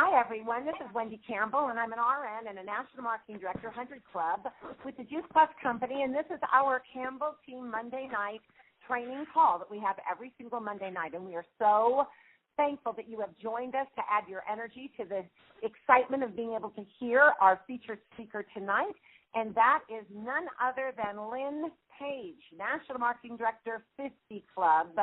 Hi, everyone. This is Wendy Campbell, and I'm an RN and a National Marketing Director, 100 Club, with the Juice Plus Company, and this is our Campbell Team Monday night training call that we have every single Monday night, and we are so thankful that you have joined us to add your energy to the excitement of being able to hear our featured speaker tonight, and that is none other than Lynne Page, National Marketing Director, 50 Club.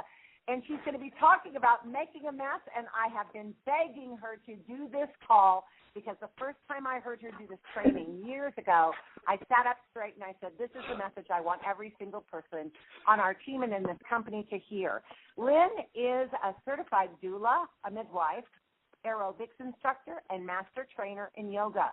And she's going to be talking about making a mess, and I have been begging her to do this call because the first time I heard her do this training years ago, I sat up straight and I said, this is the message I want every single person on our team and in this company to hear. Lynne is a certified doula, a midwife, aerobics instructor, and master trainer in yoga.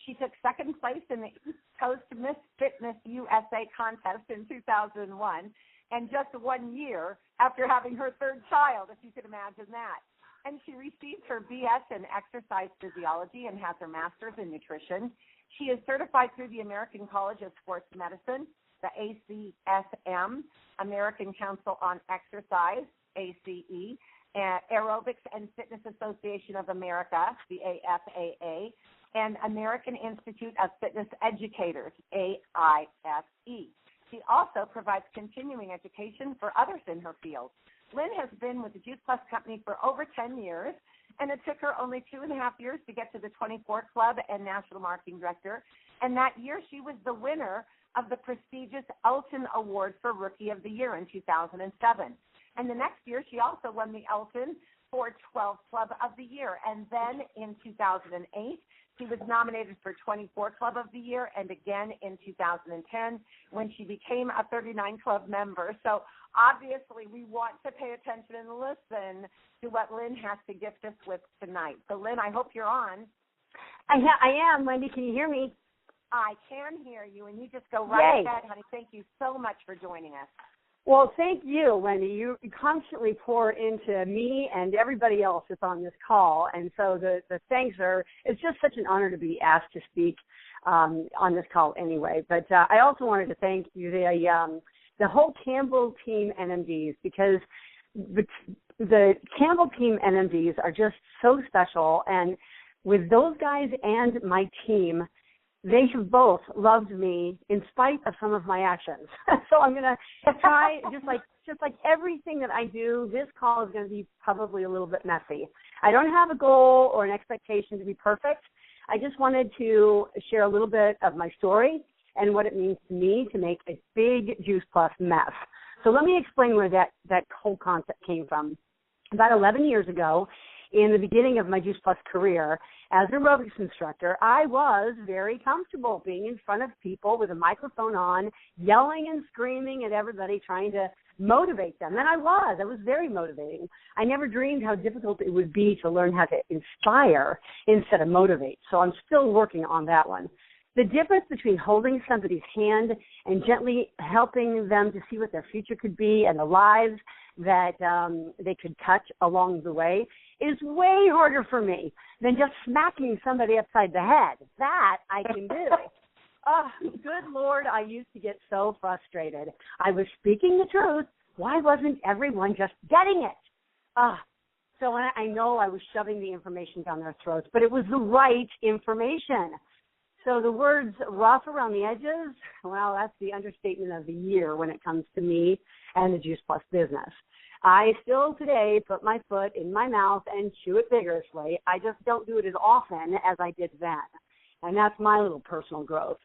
She took second place in the East Coast Miss Fitness USA contest in 2001. And just 1 year after having her third child, if you could imagine that. And she received her BS in exercise physiology and has her master's in nutrition. She is certified through the American College of Sports Medicine, the ACSM, American Council on Exercise, ACE, Aerobics and Fitness Association of America, the AFAA, and American Institute of Fitness Educators, AIFE. She also provides continuing education for others in her field. Lynne has been with the Juice Plus Company for over 10 years, and it took her only 2.5 years to get to the 24 Club and National Marketing Director. And that year, she was the winner of the prestigious Elton Award for Rookie of the Year in 2007. And the next year, she also won the Elton for 12 Club of the Year. And then in 2008, she was nominated for 24 Club of the Year, and again in 2010 when she became a 39 Club member. So obviously we want to pay attention and listen to what Lynne has to gift us with tonight. So Lynne, I hope you're on. I am, Wendy. Can you hear me? I can hear you, and you just go right Yay. ahead, honey. Thank you so much for joining us. Well, thank you, Wendy. You constantly pour into me and everybody else that's on this call, and so the thanks it's just such an honor to be asked to speak on this call anyway. But I also wanted to thank you, the whole Campbell Team NMDs, because the Campbell Team NMDs are just so special, and with those guys and my team, they have both loved me in spite of some of my actions. So I'm going to try, just like everything that I do, this call is going to be probably a little bit messy. I don't have a goal or an expectation to be perfect. I just wanted to share a little bit of my story and what it means to me to make a big Juice Plus mess. So let me explain where that whole concept came from. About 11 years ago, in the beginning of my Juice Plus career, as an aerobics instructor, I was very comfortable being in front of people with a microphone on, yelling and screaming at everybody, trying to motivate them. And I was very motivating. I never dreamed how difficult it would be to learn how to inspire instead of motivate. So I'm still working on that one. The difference between holding somebody's hand and gently helping them to see what their future could be and the lives that they could touch along the way is way harder for me than just smacking somebody upside the head. That I can do. Oh, good Lord, I used to get so frustrated. I was speaking the truth. Why wasn't everyone just getting it? So I know I was shoving the information down their throats, but it was the right information. So the words rough around the edges, well, that's the understatement of the year when it comes to me and the Juice Plus business. I still today put my foot in my mouth and chew it vigorously. I just don't do it as often as I did then. And that's my little personal growth.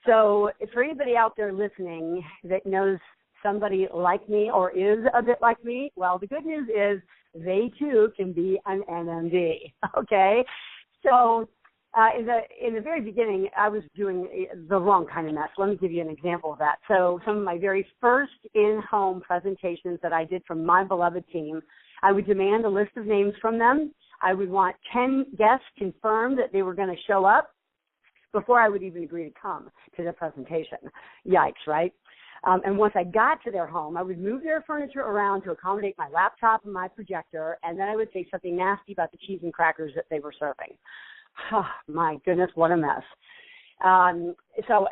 So for anybody out there listening that knows somebody like me or is a bit like me, well, the good news is they too can be an NMD, okay? So in the very beginning, I was doing the wrong kind of mess. Let me give you an example of that. So some of my very first in-home presentations that I did from my beloved team, I would demand a list of names from them. I would want 10 guests confirmed that they were going to show up before I would even agree to come to the presentation. Yikes, right? And once I got to their home, I would move their furniture around to accommodate my laptop and my projector, and then I would say something nasty about the cheese and crackers that they were serving. Oh, my goodness, what a mess. So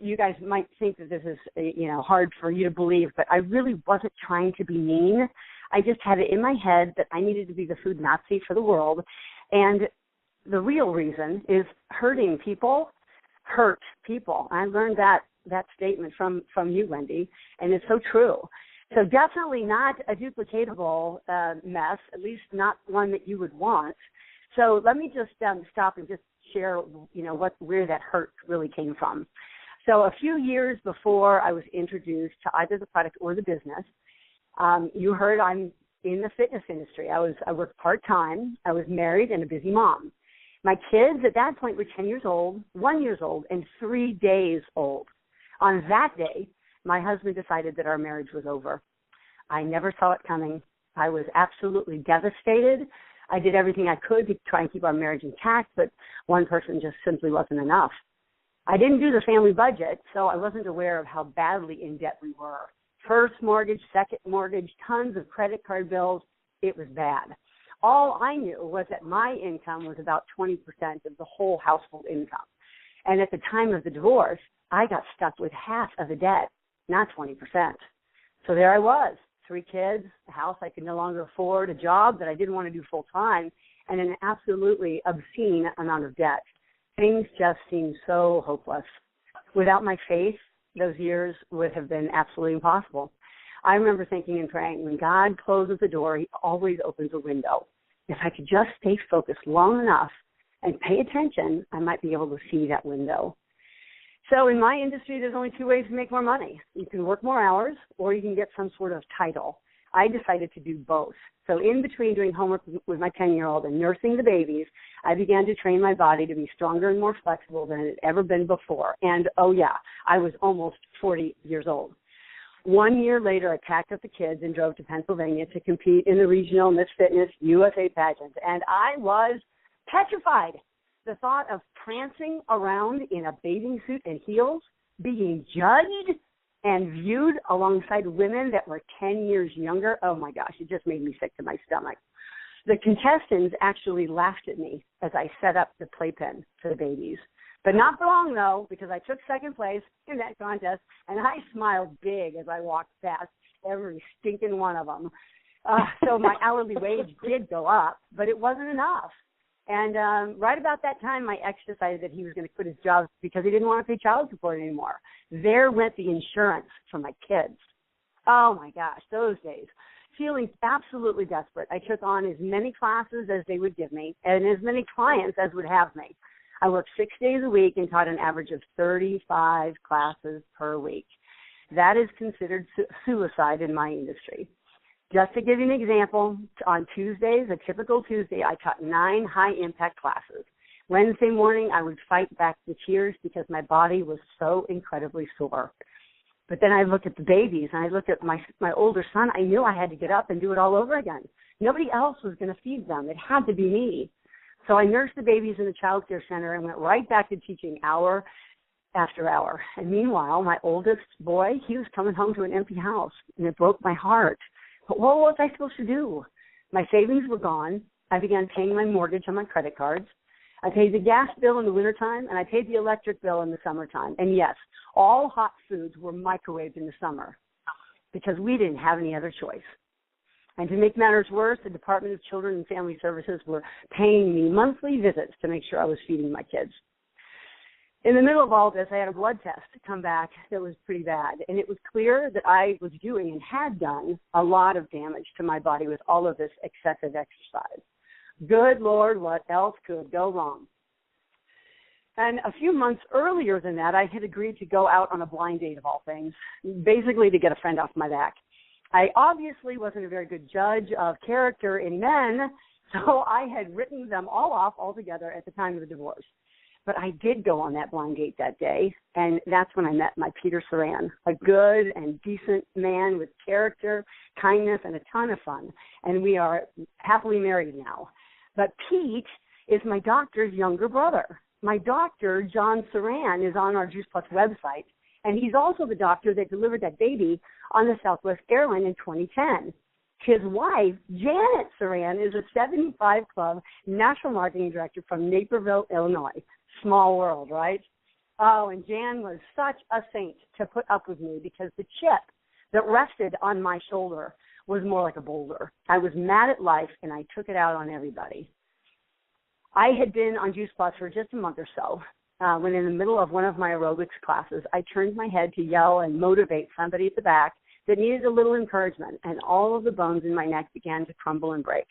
you guys might think that this is, hard for you to believe, but I really wasn't trying to be mean. I just had it in my head that I needed to be the food Nazi for the world. And the real reason is hurting people hurt people. I learned that statement from you, Wendy, and it's so true. So definitely not a duplicatable mess, at least not one that you would want. So let me just stop and just share, where that hurt really came from. So a few years before I was introduced to either the product or the business, you heard I'm in the fitness industry. I worked part-time. I was married and a busy mom. My kids at that point were 10 years old, 1 year old, and 3 days old. On that day, my husband decided that our marriage was over. I never saw it coming. I was absolutely devastated. I did everything I could to try and keep our marriage intact, but one person just simply wasn't enough. I didn't do the family budget, so I wasn't aware of how badly in debt we were. First mortgage, second mortgage, tons of credit card bills. It was bad. All I knew was that my income was about 20% of the whole household income. And at the time of the divorce, I got stuck with half of the debt, not 20%. So there I was, 3 kids, a house I could no longer afford, a job that I didn't want to do full time, and an absolutely obscene amount of debt. Things just seemed so hopeless. Without my faith, those years would have been absolutely impossible. I remember thinking and praying, when God closes the door, he always opens a window. If I could just stay focused long enough and pay attention, I might be able to see that window. So in my industry, there's only 2 ways to make more money. You can work more hours or you can get some sort of title. I decided to do both. So in between doing homework with my 10-year-old and nursing the babies, I began to train my body to be stronger and more flexible than it had ever been before. And, oh, yeah, I was almost 40 years old. 1 year later, I packed up the kids and drove to Pennsylvania to compete in the regional Miss Fitness USA pageant. And I was petrified. The thought of prancing around in a bathing suit and heels, being judged and viewed alongside women that were 10 years younger, oh, my gosh, it just made me sick to my stomach. The contestants actually laughed at me as I set up the playpen for the babies. But not for long, though, because I took second place in that contest, and I smiled big as I walked past every stinking one of them. So my hourly wage did go up, but it wasn't enough. And right about that time, my ex decided that he was going to quit his job because he didn't want to pay child support anymore. There went the insurance for my kids. Oh, my gosh, those days. Feeling absolutely desperate, I took on as many classes as they would give me and as many clients as would have me. I worked 6 days a week and taught an average of 35 classes per week. That is considered suicide in my industry. Just to give you an example, on Tuesdays, a typical Tuesday, I taught 9 high-impact classes. Wednesday morning, I would fight back the tears because my body was so incredibly sore. But then I looked at the babies, and I looked at my older son. I knew I had to get up and do it all over again. Nobody else was going to feed them. It had to be me. So I nursed the babies in the child care center and went right back to teaching hour after hour. And meanwhile, my oldest boy, he was coming home to an empty house, and it broke my heart. But what was I supposed to do? My savings were gone. I began paying my mortgage on my credit cards. I paid the gas bill in the wintertime, and I paid the electric bill in the summertime. And yes, all hot foods were microwaved in the summer because we didn't have any other choice. And to make matters worse, the Department of Children and Family Services were paying me monthly visits to make sure I was feeding my kids. In the middle of all this, I had a blood test come back that was pretty bad, and it was clear that I was doing and had done a lot of damage to my body with all of this excessive exercise. Good Lord, what else could go wrong? And a few months earlier than that, I had agreed to go out on a blind date of all things, basically to get a friend off my back. I obviously wasn't a very good judge of character in men, so I had written them all off altogether at the time of the divorce. But I did go on that blind date that day, and that's when I met my Peter Saran, a good and decent man with character, kindness, and a ton of fun. And we are happily married now. But Pete is my doctor's younger brother. My doctor, John Saran, is on our Juice Plus website, and he's also the doctor that delivered that baby on the Southwest airline in 2010. His wife, Janet Saran, is a 75 Club national marketing director from Naperville, Illinois. Small world, right? Oh, and Jan was such a saint to put up with me because the chip that rested on my shoulder was more like a boulder. I was mad at life, and I took it out on everybody. I had been on Juice Plus for just a month or so when in the middle of one of my aerobics classes, I turned my head to yell and motivate somebody at the back that needed a little encouragement, and all of the bones in my neck began to crumble and break.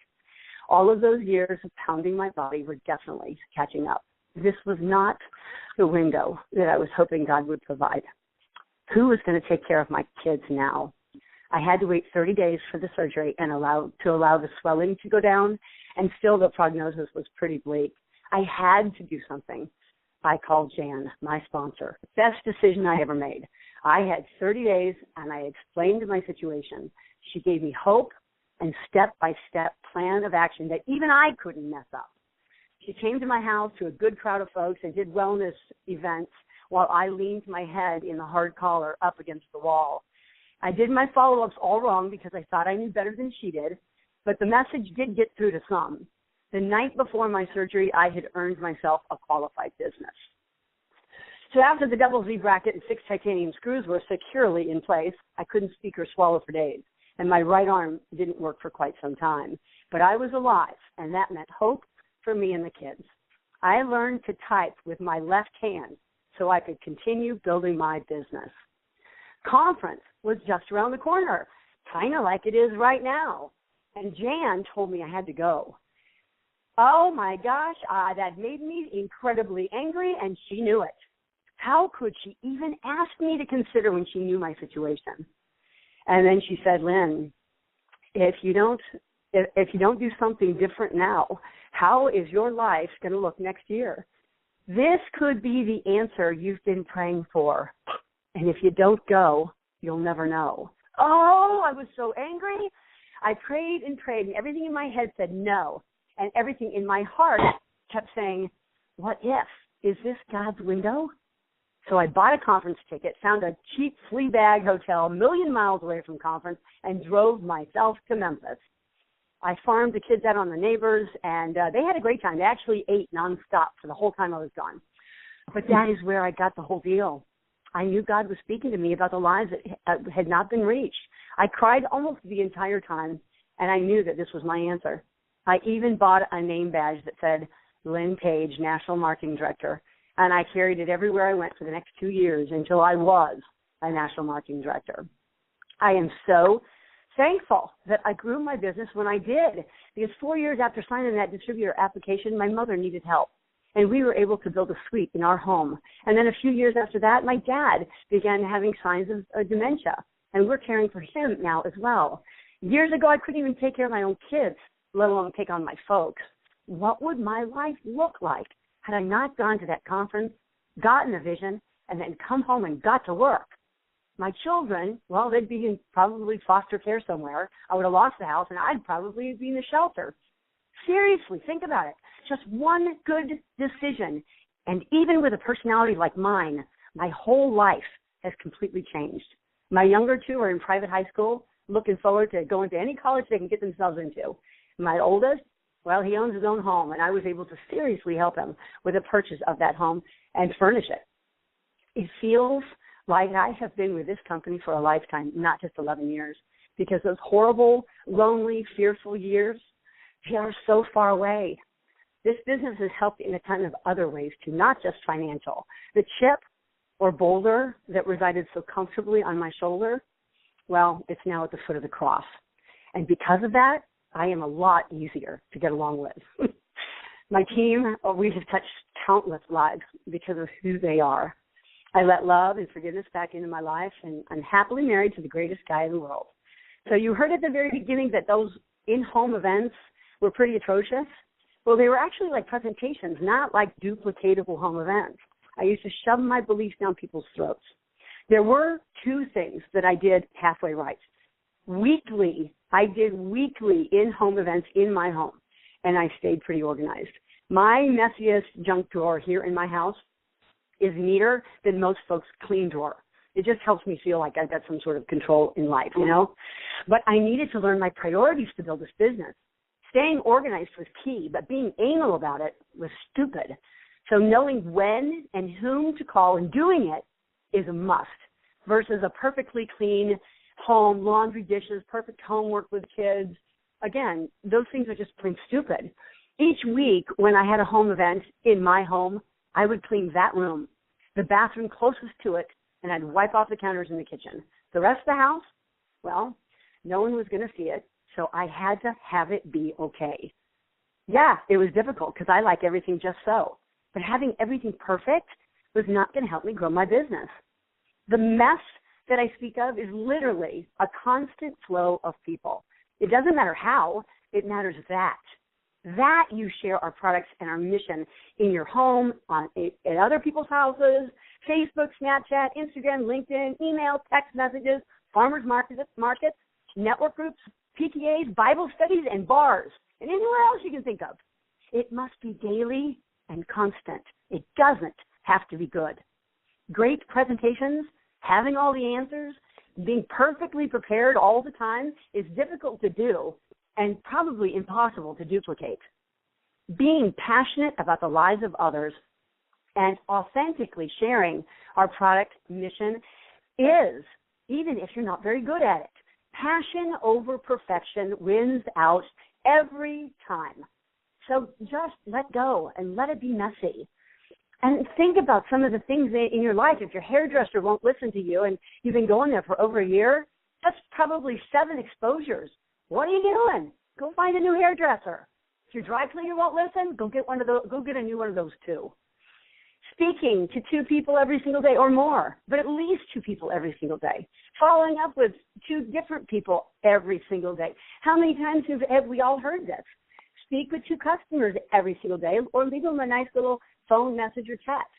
All of those years of pounding my body were definitely catching up. This was not the window that I was hoping God would provide. Who was going to take care of my kids now? I had to wait 30 days for the surgery and allow the swelling to go down, and still the prognosis was pretty bleak. I had to do something. I called Jan, my sponsor. Best decision I ever made. I had 30 days, and I explained my situation. She gave me hope and step-by-step plan of action that even I couldn't mess up. She came to my house to a good crowd of folks and did wellness events while I leaned my head in the hard collar up against the wall. I did my follow-ups all wrong because I thought I knew better than she did, but the message did get through to some. The night before my surgery, I had earned myself a qualified business. So after the double Z bracket and 6 titanium screws were securely in place, I couldn't speak or swallow for days, and my right arm didn't work for quite some time. But I was alive, and that meant hope for me and the kids. I learned to type with my left hand so I could continue building my business. Conference was just around the corner, kind of like it is right now. And Jan told me I had to go. Oh, my gosh, that made me incredibly angry, and she knew it. How could she even ask me to consider when she knew my situation? And then she said, Lynne, if you don't do something different now, how is your life going to look next year? This could be the answer you've been praying for. And if you don't go, you'll never know. Oh, I was so angry. I prayed, and everything in my head said no. And everything in my heart kept saying, what if? Is this God's window? So I bought a conference ticket, found a cheap flea bag hotel a million miles away from conference, and drove myself to Memphis. I farmed the kids out on the neighbors, and they had a great time. They actually ate nonstop for the whole time I was gone. But that is where I got the whole deal. I knew God was speaking to me about the lives that had not been reached. I cried almost the entire time, and I knew that this was my answer. I even bought a name badge that said Lynne Page, National Marketing Director, and I carried it everywhere I went for the next 2 years until I was a National Marketing Director. I am so thankful that I grew my business when I did, because 4 years after signing that distributor application, my mother needed help, and we were able to build a suite in our home. And then a few years after that, my dad began having signs of dementia, and we're caring for him now as well. Years ago, I couldn't even take care of my own kids, let alone take on my folks. What would my life look like had I not gone to that conference, gotten a vision, and then come home and got to work? My children, well, they'd be in probably foster care somewhere. I would have lost the house, and I'd probably be in the shelter. Seriously, think about it. Just one good decision, and even with a personality like mine, my whole life has completely changed. My younger two are in private high school, looking forward to going to any college they can get themselves into. My oldest, well, he owns his own home, and I was able to seriously help him with the purchase of that home and furnish it. It feels like I have been with this company for a lifetime, not just 11 years, because those horrible, lonely, fearful years, they are so far away. This business has helped in a ton of other ways, too, not just financial. The chip or boulder that resided so comfortably on my shoulder, well, it's now at the foot of the cross. And because of that, I am a lot easier to get along with. My team, we have touched countless lives because of who they are. I let love and forgiveness back into my life, and I'm happily married to the greatest guy in the world. So you heard at the very beginning that those in-home events were pretty atrocious. Well, they were actually like presentations, not like duplicatable home events. I used to shove my beliefs down people's throats. There were two things that I did halfway right. I did weekly in-home events in my home, and I stayed pretty organized. My messiest junk drawer here in my house is neater than most folks' clean drawer. It just helps me feel like I've got some sort of control in life, you know? But I needed to learn my priorities to build this business. Staying organized was key, but being anal about it was stupid. So knowing when and whom to call and doing it is a must versus a perfectly clean home, laundry, dishes, perfect homework with kids. Again, those things are just plain stupid. Each week when I had a home event in my home, I would clean that room, the bathroom closest to it, and I'd wipe off the counters in the kitchen. The rest of the house, well, no one was going to see it, so I had to have it be okay. Yeah, it was difficult because I like everything just so, but having everything perfect was not going to help me grow my business. The mess that I speak of is literally a constant flow of people. It doesn't matter how, it matters that you share our products and our mission in your home, in other people's houses, Facebook, Snapchat, Instagram, LinkedIn, email, text messages, farmers markets, network groups, PTAs, Bible studies, and bars, and anywhere else you can think of. It must be daily and constant. It doesn't have to be good. Great presentations, having all the answers, being perfectly prepared all the time is difficult to do and probably impossible to duplicate. Being passionate about the lives of others and authentically sharing our product mission is, even if you're not very good at it, passion over perfection wins out every time. So just let go and let it be messy. And think about some of the things in your life. If your hairdresser won't listen to you and you've been going there for over a year, that's probably 7 exposures. What are you doing? Go find a new hairdresser. If your dry cleaner won't listen, go get a new one of those too. Speaking to 2 people every single day or more, but at least 2 people every single day. Following up with 2 different people every single day. How many times have we all heard this? Speak with 2 customers every single day or leave them a nice little phone message or text.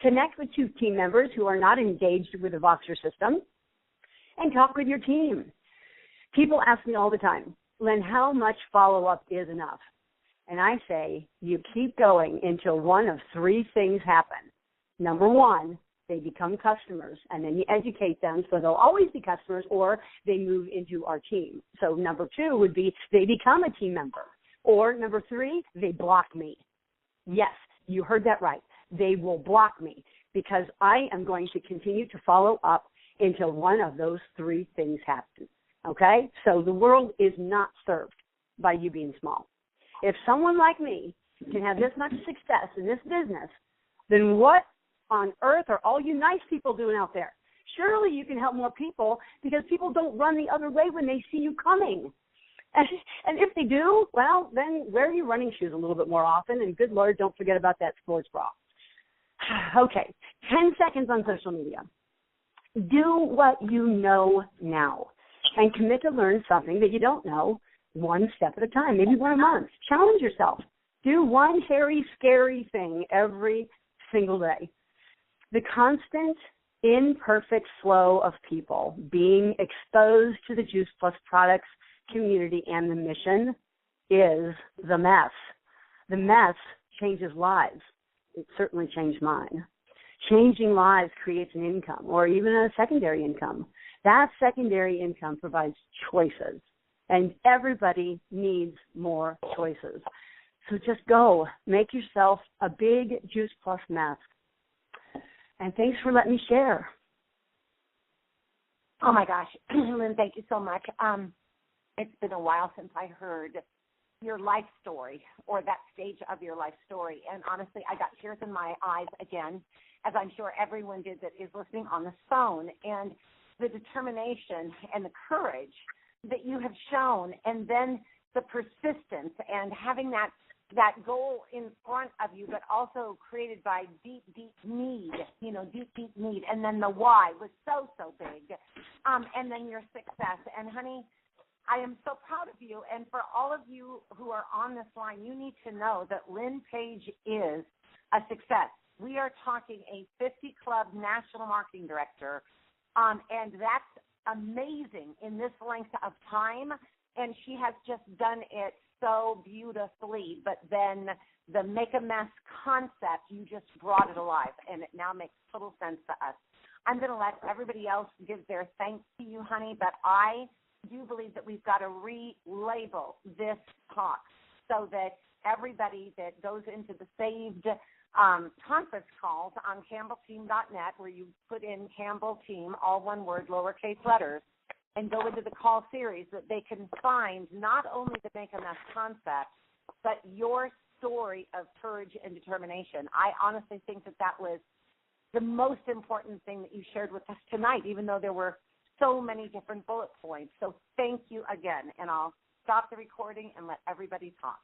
Connect with 2 team members who are not engaged with the Voxer system and talk with your team. People ask me all the time, Lynne, how much follow-up is enough? And I say, you keep going until one of 3 things happen. Number 1, they become customers, and then you educate them so they'll always be customers, or they move into our team. So number 2 would be they become a team member. Or number 3, they block me. Yes, you heard that right. They will block me because I am going to continue to follow up until one of those 3 things happen. Okay? So the world is not served by you being small. If someone like me can have this much success in this business, then what on earth are all you nice people doing out there? Surely you can help more people because people don't run the other way when they see you coming. And if they do, well, then wear your running shoes a little bit more often, and good Lord, don't forget about that sports bra. Okay, 10 seconds on social media. Do what you know now and commit to learn something that you don't know one step at a time, maybe 1 a month. Challenge yourself. Do one hairy, scary thing every single day. The constant, imperfect flow of people being exposed to the Juice Plus products, community, and the mission is the mess. The mess changes lives. It certainly changed mine. Changing lives creates an income or even a secondary income. That secondary income provides choices, and everybody needs more choices. So just go. Make yourself a big Juice Plus mess. And thanks for letting me share. Oh, my gosh. Lynne, thank you so much. It's been a while since I heard your life story or that stage of your life story. And honestly, I got tears in my eyes again, as I'm sure everyone did that is listening on the phone. And the determination and the courage that you have shown, and then the persistence and having that goal in front of you, but also created by deep need, deep need. And then the why was so big. And then your success. And honey, I am so proud of you. And for all of you who are on this line, you need to know that Lynne Page is a success. We are talking a 50 Club National Marketing Director, and that's amazing in this length of time. And she has just done it so beautifully. But then the Make a Mess concept, you just brought it alive, and it now makes total sense to us. I'm going to let everybody else give their thanks to you, honey, but I do believe that we've got to relabel this talk so that everybody that goes into the saved conference calls on CampbellTeam.net, where you put in Campbell Team, all one word, lowercase letters, and go into the call series, that they can find not only the Make a Mess concept, but your story of courage and determination. I honestly think that was the most important thing that you shared with us tonight, even though there were so many different bullet points. So thank you again, and I'll stop the recording and let everybody talk.